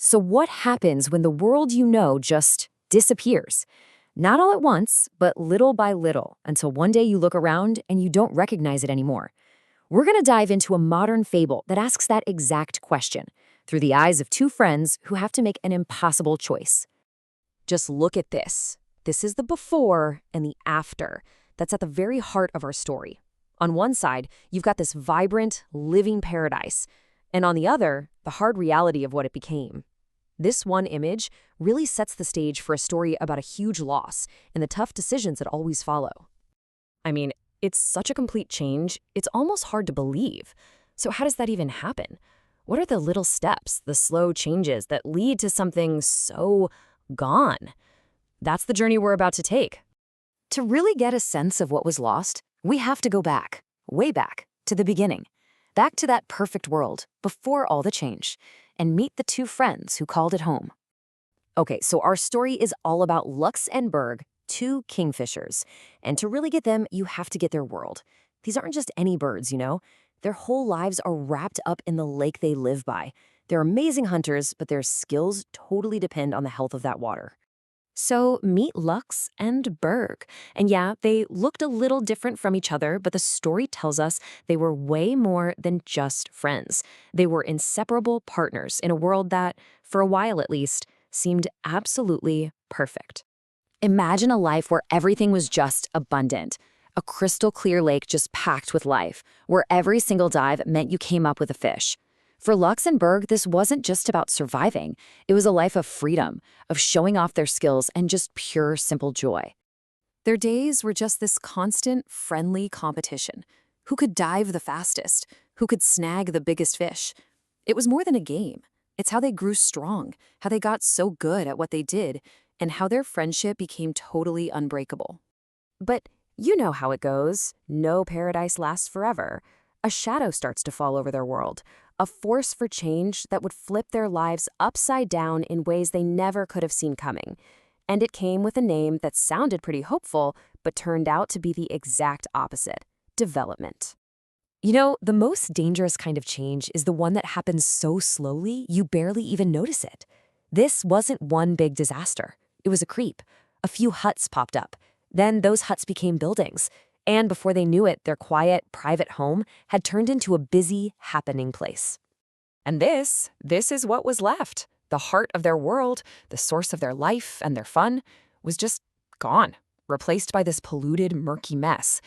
So what happens when the world you know just disappears? Not all at once, but little by little, until one day you look around and you don't recognize it anymore. We're going to dive into a modern fable that asks that exact question through the eyes of two friends who have to make an impossible choice. Just look at this. This is the before and the after that's at the very heart of our story. On one side, you've got this vibrant, living paradise, and on the other, the hard reality of what it became. This one image really sets the stage for a story about a huge loss and the tough decisions that always follow. I mean, it's such a complete change, it's almost hard to believe. So how does that even happen? What are the little steps, the slow changes that lead to something so gone? That's the journey we're about to take. To really get a sense of what was lost, we have to go back, way back, to the beginning. Back to that perfect world, before all the change, and meet the two friends who called it home. Okay, so our story is all about Lux and Berg, two kingfishers. And to really get them, you have to get their world. These aren't just any birds, you know? Their whole lives are wrapped up in the lake they live by. They're amazing hunters, but their skills totally depend on the health of that water. So meet Lux and Berg. And yeah, they looked a little different from each other, but the story tells us they were way more than just friends. They were inseparable partners in a world that, for a while at least, seemed absolutely perfect. Imagine a life where everything was just abundant. A crystal clear lake just packed with life, where every single dive meant you came up with a fish. For Lux and Berg, this wasn't just about surviving. It was a life of freedom, of showing off their skills, and just pure, simple joy. Their days were just this constant, friendly competition. Who could dive the fastest? Who could snag the biggest fish? It was more than a game. It's how they grew strong, how they got so good at what they did, and how their friendship became totally unbreakable. But you know how it goes. No paradise lasts forever. A shadow starts to fall over their world, a force for change that would flip their lives upside down in ways they never could have seen coming. And it came with a name that sounded pretty hopeful, but turned out to be the exact opposite: development. You know, the most dangerous kind of change is the one that happens so slowly you barely even notice it. This wasn't one big disaster. It was a creep. A few huts popped up. Then those huts became buildings. And before they knew it, their quiet, private home had turned into a busy, happening place. And this is what was left. The heart of their world, the source of their life and their fun, was just gone, replaced by this polluted, murky mess.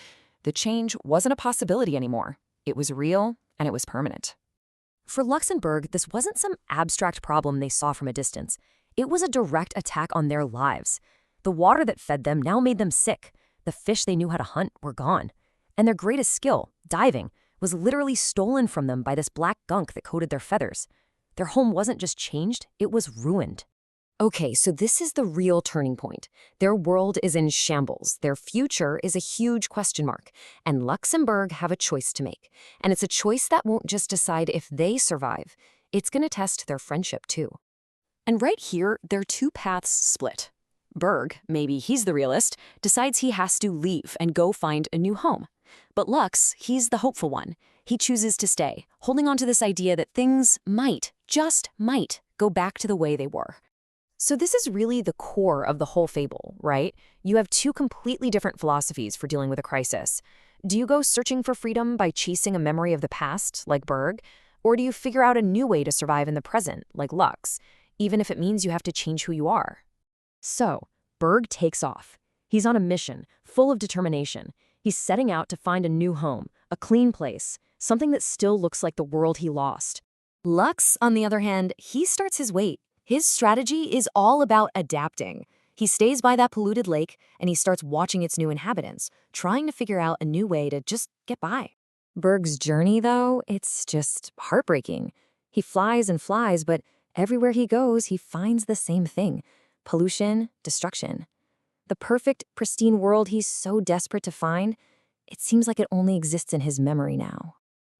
The change wasn't a possibility anymore. It was real, and it was permanent. For Luxembourg, this wasn't some abstract problem they saw from a distance. It was a direct attack on their lives. The water that fed them now made them sick. The fish they knew how to hunt were gone. And their greatest skill, diving, was literally stolen from them by this black gunk that coated their feathers. Their home wasn't just changed, it was ruined. Okay, so this is the real turning point. Their world is in shambles. Their future is a huge question mark. And Luxembourg have a choice to make. And it's a choice that won't just decide if they survive. It's going to test their friendship too. And right here, their two paths split. Berg, maybe he's the realist, decides he has to leave and go find a new home. But Lux, he's the hopeful one. He chooses to stay, holding on to this idea that things might, just might, go back to the way they were. So this is really the core of the whole fable, right? You have two completely different philosophies for dealing with a crisis. Do you go searching for freedom by chasing a memory of the past, like Berg? Or do you figure out a new way to survive in the present, like Lux, even if it means you have to change who you are? So, Berg takes off. He's on a mission, full of determination. He's setting out to find a new home, a clean place, something that still looks like the world he lost. Lux, on the other hand, he starts his wait. His strategy is all about adapting. He stays by that polluted lake, and he starts watching its new inhabitants, trying to figure out a new way to just get by. Berg's journey, though, it's just heartbreaking. He flies and flies, but everywhere he goes, he finds the same thing: pollution, destruction. The perfect, pristine world he's so desperate to find, it seems like it only exists in his memory now.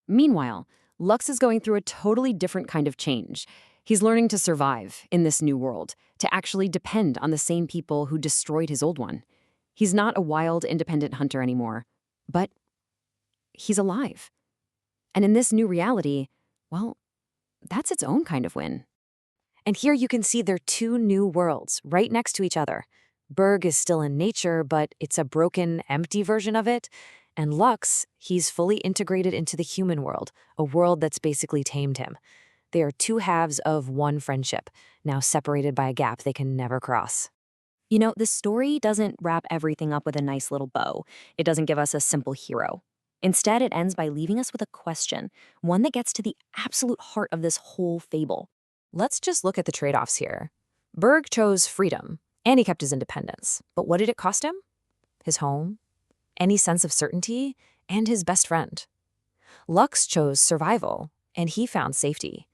Meanwhile, Lux is going through a totally different kind of change. He's learning to survive in this new world, to actually depend on the same people who destroyed his old one. He's not a wild, independent hunter anymore, but he's alive. And in this new reality, well, that's its own kind of win. And here you can see their two new worlds right next to each other. Berg is still in nature, but it's a broken, empty version of it. And Lux, he's fully integrated into the human world, a world that's basically tamed him. They are two halves of one friendship, now separated by a gap they can never cross. The story doesn't wrap everything up with a nice little bow. It doesn't give us a simple hero. Instead, it ends by leaving us with a question, one that gets to the absolute heart of this whole fable. Let's just look at the trade-offs here. Berg chose freedom, and he kept his independence. But what did it cost him? His home, any sense of certainty, and his best friend. Lux chose survival, and he found safety.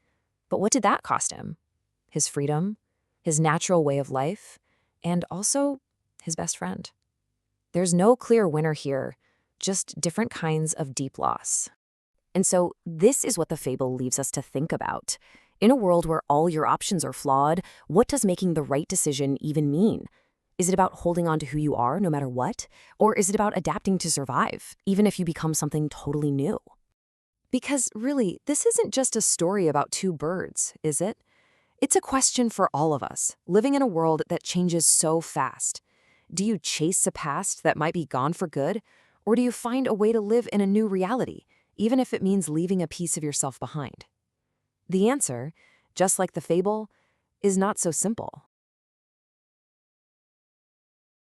But what did that cost him? His freedom, his natural way of life, and also his best friend. There's no clear winner here, just different kinds of deep loss. And so this is what the fable leaves us to think about. In a world where all your options are flawed, what does making the right decision even mean? Is it about holding on to who you are no matter what? Or is it about adapting to survive, even if you become something totally new? Because really, this isn't just a story about two birds, is it? It's a question for all of us, living in a world that changes so fast. Do you chase a past that might be gone for good? Or do you find a way to live in a new reality, even if it means leaving a piece of yourself behind? The answer, just like the fable, is not so simple.